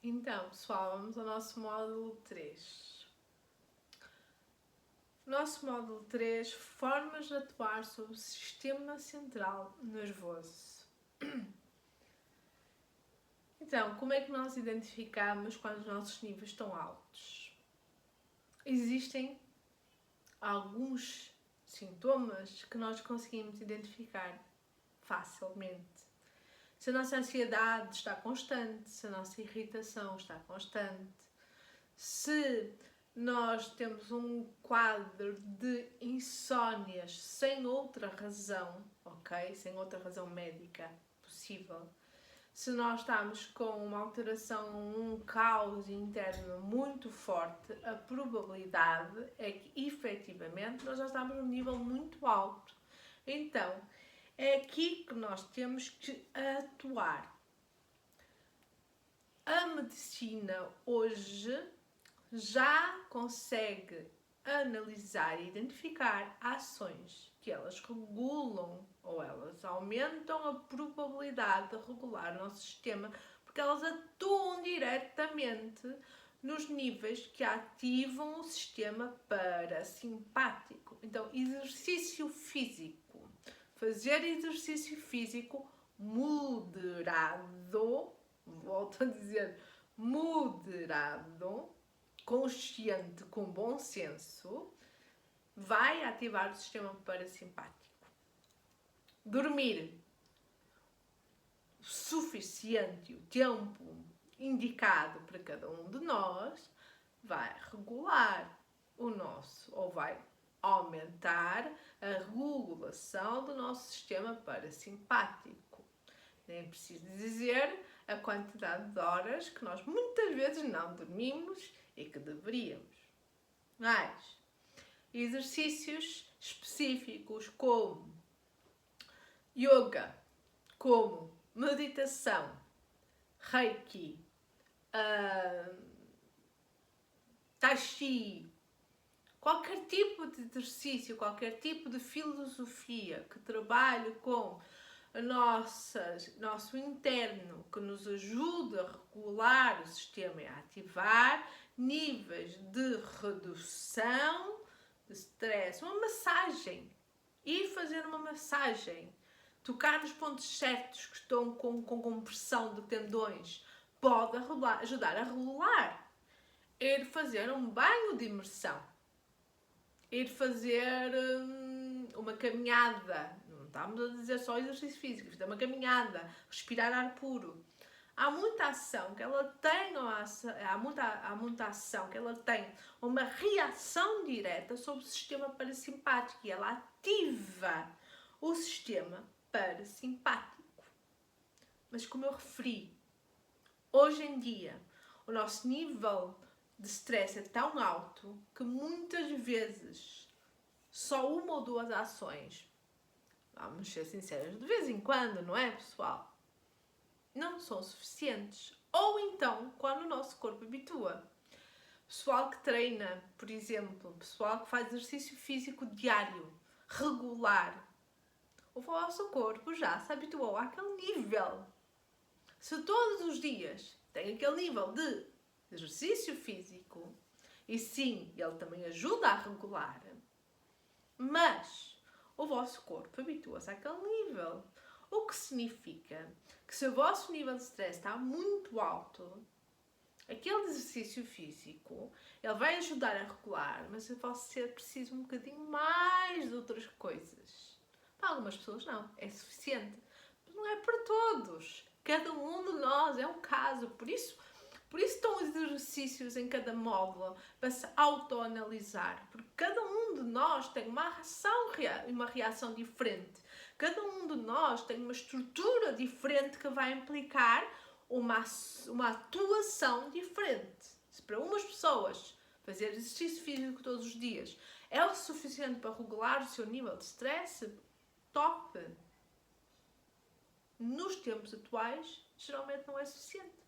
Então, pessoal, vamos ao nosso módulo 3. Nosso módulo 3, formas de atuar sobre o sistema central nervoso. Então, como é que nós identificamos quando os nossos níveis estão altos? Existem alguns sintomas que nós conseguimos identificar facilmente. Se a nossa ansiedade está constante, se a nossa irritação está constante, se nós temos um quadro de insónias sem outra razão, ok? Sem outra razão médica possível, se nós estamos com uma alteração, um caos interno muito forte, a probabilidade é que efetivamente nós já estamos num nível muito alto. Então, é aqui que nós temos que atuar. A medicina hoje já consegue analisar e identificar ações que elas regulam ou elas aumentam a probabilidade de regular o nosso sistema, porque elas atuam diretamente nos níveis que ativam o sistema parasimpático. Então, exercício físico. Fazer exercício físico moderado, volto a dizer, moderado, consciente, com bom senso, vai ativar o sistema parasimpático. Dormir o suficiente, o tempo indicado para cada um de nós, vai regular o nosso, ou vai aumentar a regulação do nosso sistema parasimpático. Nem preciso dizer a quantidade de horas que nós muitas vezes não dormimos e que deveríamos. Mas exercícios específicos como yoga, como meditação, reiki, tai chi, qualquer tipo de exercício, qualquer tipo de filosofia que trabalhe com o nosso interno, que nos ajuda a regular o sistema e a ativar níveis de redução de stress. Uma massagem. Ir fazer uma massagem. Tocar nos pontos certos que estão com compressão de tendões pode ajudar a regular. Ir fazer um banho de imersão. Ir fazer uma caminhada. Não estamos a dizer só exercício físico, é uma caminhada, respirar ar puro. Há muita ação que ela tem, há muita ação que ela tem uma reação direta sobre o sistema parasimpático e ela ativa o sistema parasimpático. Mas como eu referi, hoje em dia o nosso nível de stress é tão alto que muitas vezes só uma ou duas ações, vamos ser sinceros, de vez em quando, não é, pessoal? Não são suficientes. Ou então, quando o nosso corpo habitua. Pessoal que treina, por exemplo, pessoal que faz exercício físico diário, regular, o vosso corpo já se habituou àquele nível. Se todos os dias tem aquele nível de exercício físico, e sim, ele também ajuda a regular, mas o vosso corpo habitua-se àquele nível. O que significa que se o vosso nível de stress está muito alto, aquele exercício físico, ele vai ajudar a regular, mas vai ser preciso um bocadinho mais de outras coisas. Para algumas pessoas não, é suficiente. Mas não é para todos. Cada um de nós é um caso. Por isso estão exercícios em cada módulo para se autoanalisar. Porque cada um de nós tem uma reação diferente. Cada um de nós tem uma estrutura diferente que vai implicar uma atuação diferente. Se para umas pessoas fazer exercício físico todos os dias é o suficiente para regular o seu nível de stress, top! Nos tempos atuais, geralmente não é suficiente.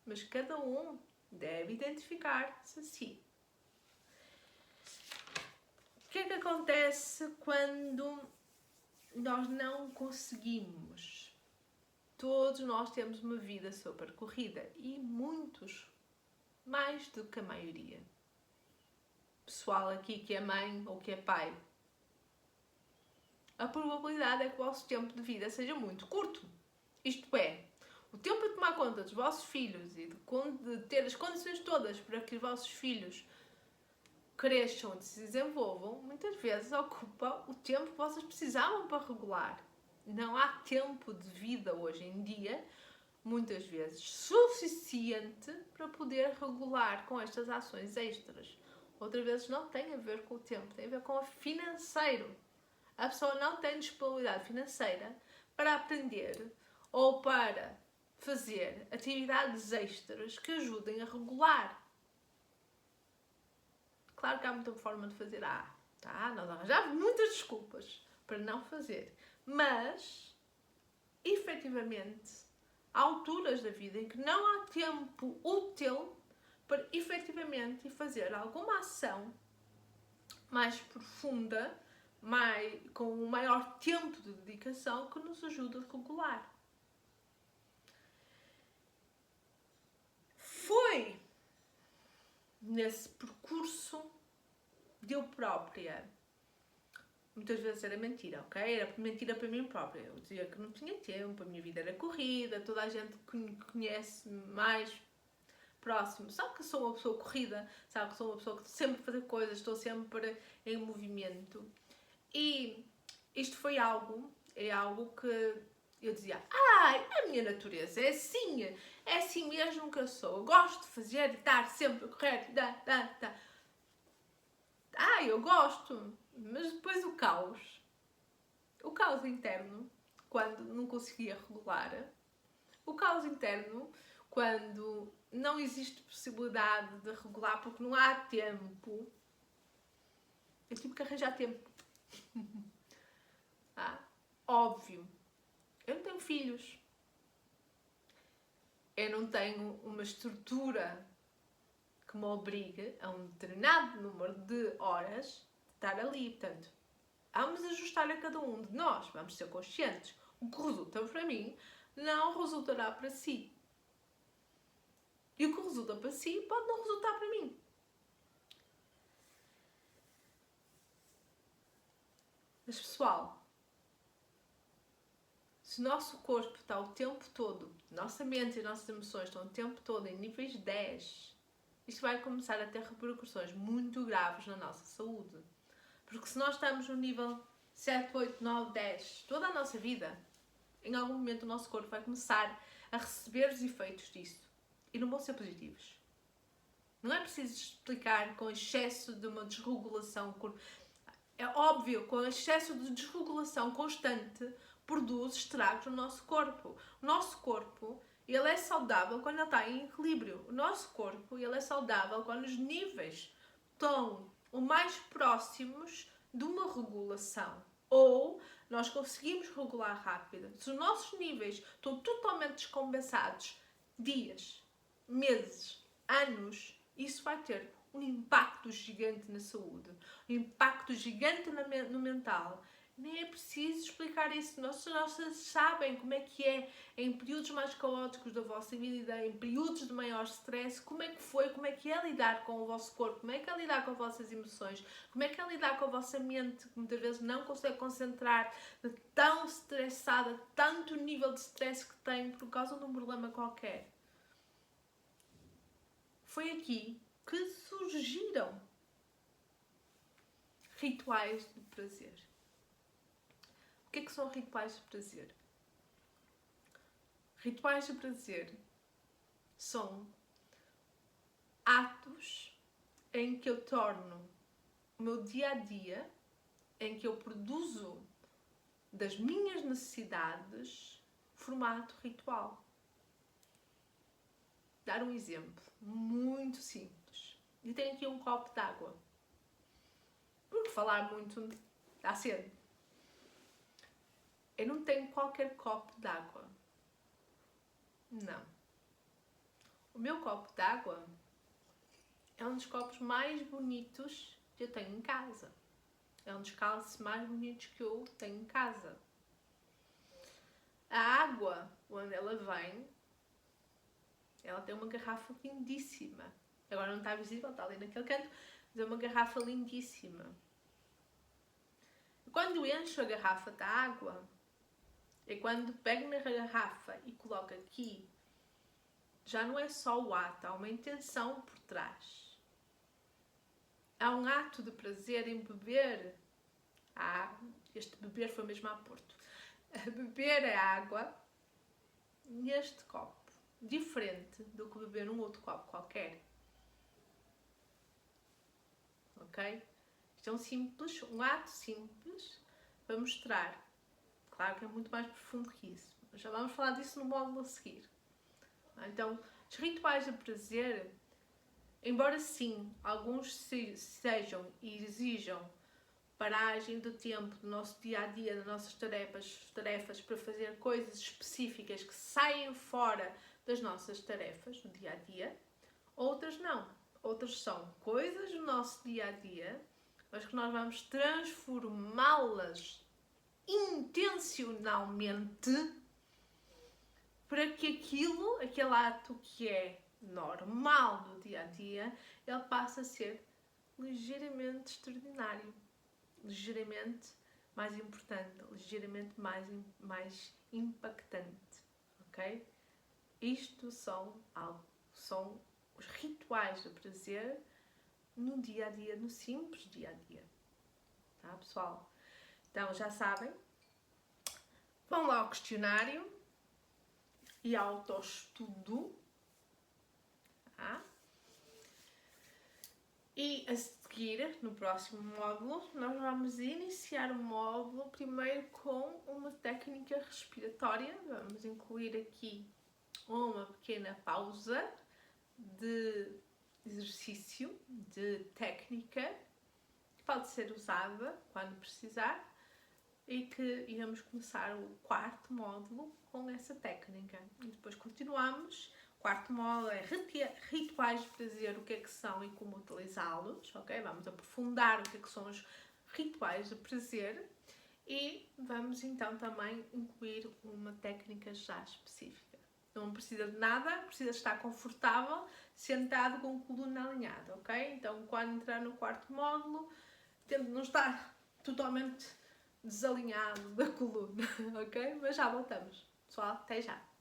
Mas cada um deve identificar-se a si. O que é que acontece quando nós não conseguimos Todos nós temos uma vida super corrida e muitos, mais do que a maioria. Pessoal aqui que é mãe ou que é pai, a probabilidade é que o vosso tempo de vida seja muito curto. Isto é, o tempo de tomar conta dos vossos filhos e de ter as condições todas para que os vossos filhos cresçam e se desenvolvam, muitas vezes ocupa o tempo que vocês precisavam para regular. Não há tempo de vida hoje em dia, muitas vezes, suficiente para poder regular com estas ações extras. Outras vezes não tem a ver com o tempo, tem a ver com o financeiro. A pessoa não tem disponibilidade financeira para aprender ou para fazer atividades extras que ajudem a regular. Claro que há muita forma de fazer nós arranjamos muitas desculpas para não fazer. Mas, efetivamente, há alturas da vida em que não há tempo útil para efetivamente fazer alguma ação mais profunda, com um maior tempo de dedicação que nos ajude a regular. Foi nesse percurso de eu própria, muitas vezes era mentira, ok? Era mentira para mim própria. Eu dizia que não tinha tempo, a minha vida era corrida, toda a gente que me conhece mais próximo sabe que sou uma pessoa corrida, sabe que sou uma pessoa que sempre fazer coisas, estou sempre em movimento. E isto foi algo que eu dizia, a minha natureza é assim mesmo que eu sou. Eu gosto de fazer e estar sempre a correr, eu gosto, mas depois o caos interno, quando não conseguia regular, o caos interno, quando não existe possibilidade de regular porque não há tempo, eu tive que arranjar tempo. Óbvio, eu não tenho filhos, eu não tenho uma estrutura que me obrigue a um determinado número de horas de estar ali. Portanto, vamos ajustar a cada um de nós, vamos ser conscientes. O que resulta para mim não resultará para si. E o que resulta para si pode não resultar para mim. Mas pessoal, se o nosso corpo está o tempo todo, nossa mente e nossas emoções estão o tempo todo em níveis 10, isto vai começar a ter repercussões muito graves na nossa saúde. Porque se nós estamos no nível 7, 8, 9, 10, toda a nossa vida, em algum momento o nosso corpo vai começar a receber os efeitos disso. E não vão ser positivos. Não é preciso explicar com excesso de uma desregulação. É óbvio, com excesso de desregulação constante, produz estragos no nosso corpo. O nosso corpo, ele é saudável quando ele está em equilíbrio. O nosso corpo, ele é saudável quando os níveis estão o mais próximos de uma regulação. Ou nós conseguimos regular rápido. Se os nossos níveis estão totalmente descompensados, dias, meses, anos, isso vai ter um impacto gigante na saúde, um impacto gigante no mental. Nem é preciso explicar isso. Vocês sabem como é que é em períodos mais caóticos da vossa vida, em períodos de maior stress, como é que é lidar com o vosso corpo, como é que é lidar com as vossas emoções, como é que é lidar com a vossa mente, que muitas vezes não consegue concentrar, de tão estressada, tanto nível de stress que tem por causa de um problema qualquer. Foi aqui que surgiram rituais de prazer. O que é que são rituais de prazer? Rituais de prazer são atos em que eu torno o meu dia-a-dia, em que eu produzo das minhas necessidades formato ritual. Dar um exemplo muito simples. Eu tenho aqui um copo de água. Porque falar muito dá sede. Eu não tenho qualquer copo de água. Não. O meu copo de água é um dos copos mais bonitos que eu tenho em casa. É um dos cálices mais bonitos que eu tenho em casa. A água, onde ela vem, ela tem uma garrafa lindíssima. Agora não está visível, está ali naquele canto, mas é uma garrafa lindíssima. Quando encho a garrafa de água, é quando pego na garrafa e coloco aqui, já não é só o ato, há uma intenção por trás. Há um ato de prazer em beber a água. Este beber foi mesmo a Porto. Beber a água neste copo, diferente do que beber num outro copo qualquer. Ok? Isto é um ato simples para mostrar. Claro que é muito mais profundo que isso, mas já vamos falar disso no módulo a seguir. Então, os rituais de prazer, embora sim, alguns sejam e exijam paragem do tempo do nosso dia-a-dia, das nossas tarefas para fazer coisas específicas que saem fora das nossas tarefas do dia-a-dia, outras não. Outras são coisas do nosso dia-a-dia, mas que nós vamos transformá-las intencionalmente para que aquele ato que é normal do dia-a-dia, ele passe a ser ligeiramente extraordinário, ligeiramente mais importante, ligeiramente mais impactante, ok? Isto são os rituais de prazer no dia-a-dia, no simples dia-a-dia, tá, pessoal? Então, já sabem, vão lá ao questionário e autoestudo, tá? E a seguir, no próximo módulo, nós vamos iniciar o módulo primeiro com uma técnica respiratória. Vamos incluir aqui uma pequena pausa de exercício, de técnica, que pode ser usada quando precisar, e que iremos começar o quarto módulo com essa técnica. E depois continuamos. O quarto módulo é rituais de prazer, o que é que são e como utilizá-los, ok? Vamos aprofundar o que é que são os rituais de prazer e vamos então também incluir uma técnica já específica. Não precisa de nada, precisa estar confortável, sentado com a coluna alinhada, ok? Então, quando entrar no quarto módulo, tente não estar totalmente desalinhado da coluna, ok? Mas já voltamos. Pessoal, até já!